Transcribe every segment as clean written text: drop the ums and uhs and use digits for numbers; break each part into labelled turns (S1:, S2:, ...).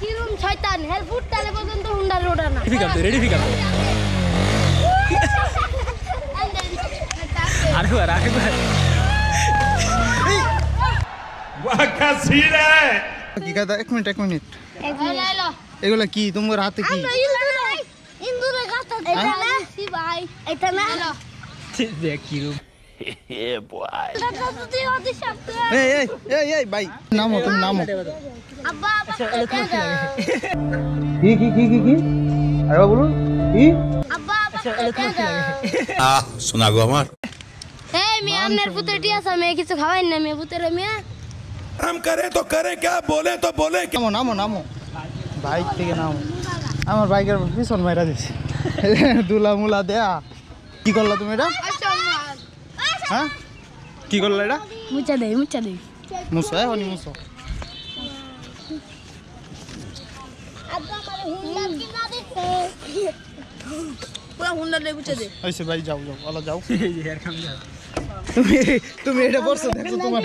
S1: কিরম শয়তান হেলফুট তালে পর্যন্ত হুন্ডা রোডা না
S2: রেডি ফিক আপ আরেকবার
S3: वाह क्या सीन है
S4: কি কথা এক মিনিট এগুলা কি তোমার হাতে কি
S1: ইন্দুরে গাছ এটা না সি ভাই এটা না
S2: দেখ কি রূপ
S3: ए बॉय
S4: এই ভাই নামো তুমি নামো
S1: আব্বা
S4: কি আরে বলুন কি
S1: আব্বা
S3: सुना गो हमार
S1: এই মিয়া আমনের পুত্রটি আছে আমি কিছু খাওয়াই না মিয়া পুত্র মিয়া
S3: हम करें तो करें क्या बोले तो बोले
S4: নামো বাইক থেকে নামো আমার বাইকের পিছন মাইরা দিছে দুলা মুলা দেয়া কি করলা তুমি এটা হ্যাঁ কি করলা এটা
S1: মুচা দেই
S4: মুসো হনি মুসো
S1: আব্বা আমারে হুন্ডা কিনা দিছে পুরো হুন্ডা লই মুচা দে
S4: আইছে ভাই যাও ওলা যাও
S2: यार काम जा
S4: তুমি এটা পড়ছো দেখো তোমার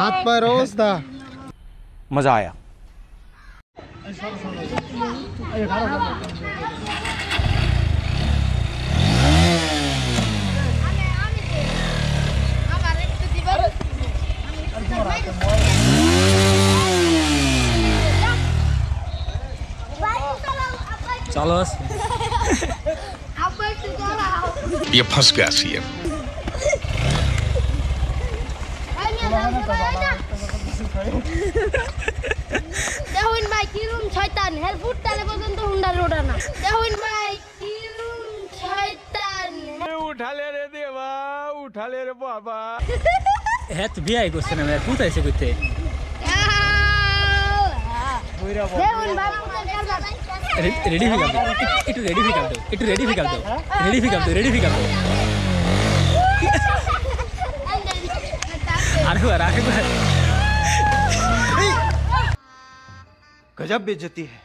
S4: হাত পায়ের অবস্থা
S3: मजा आया
S2: चलो
S3: ये फंस गया सीएम
S1: দেখুন ভাই কিরম শয়তান হেলফুট তালে পর্যন্ত হুন্ডা রোডা না দেখুন ভাই কিরম শয়তান
S3: उठा ले रे देवा उठा ले रे बाबा
S2: है तो भी आई क्वेश्चन है पूछा ऐसे कुत्ते
S1: দেখুন ভাই
S2: रेडी फिक कर दो इटू रेडी फिक कर दो आरेकबार
S4: गजब बेइज्जती है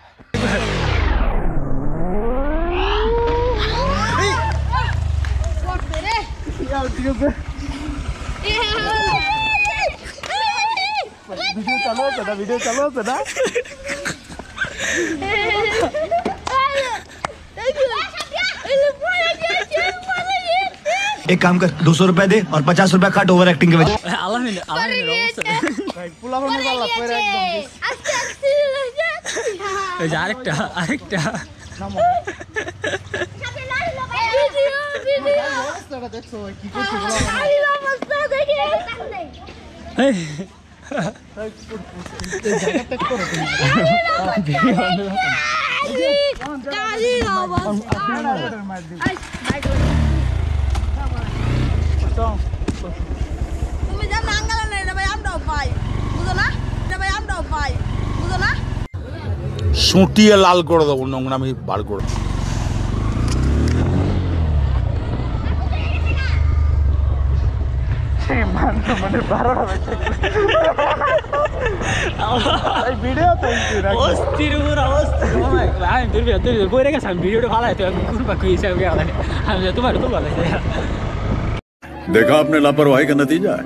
S4: वीडियो चलो ना
S5: एक काम कर 200 रुपए दे और 50 रुपए काट ओवर एक्टिंग के वजह
S2: আরেকটা
S1: তুমি যা নাঙ্গালা না এটা ভাই আমরাও পাই বুঝো না এটা ভাই আমরাও পাই বুঝো না
S3: সুটিয়ে লাল করে দেবো নোংরামি বার করে
S4: মানে 12টা বেজে এই ভিডিও তো
S2: অস্থির অবস্থা আমি দূর বই রেখেছি আমি ভিডিওটা ভালো হতো আমি কুরবা কুইছে আমি তোমার তো ভালো
S6: देखा आपने लापरवाही का नतीजा है।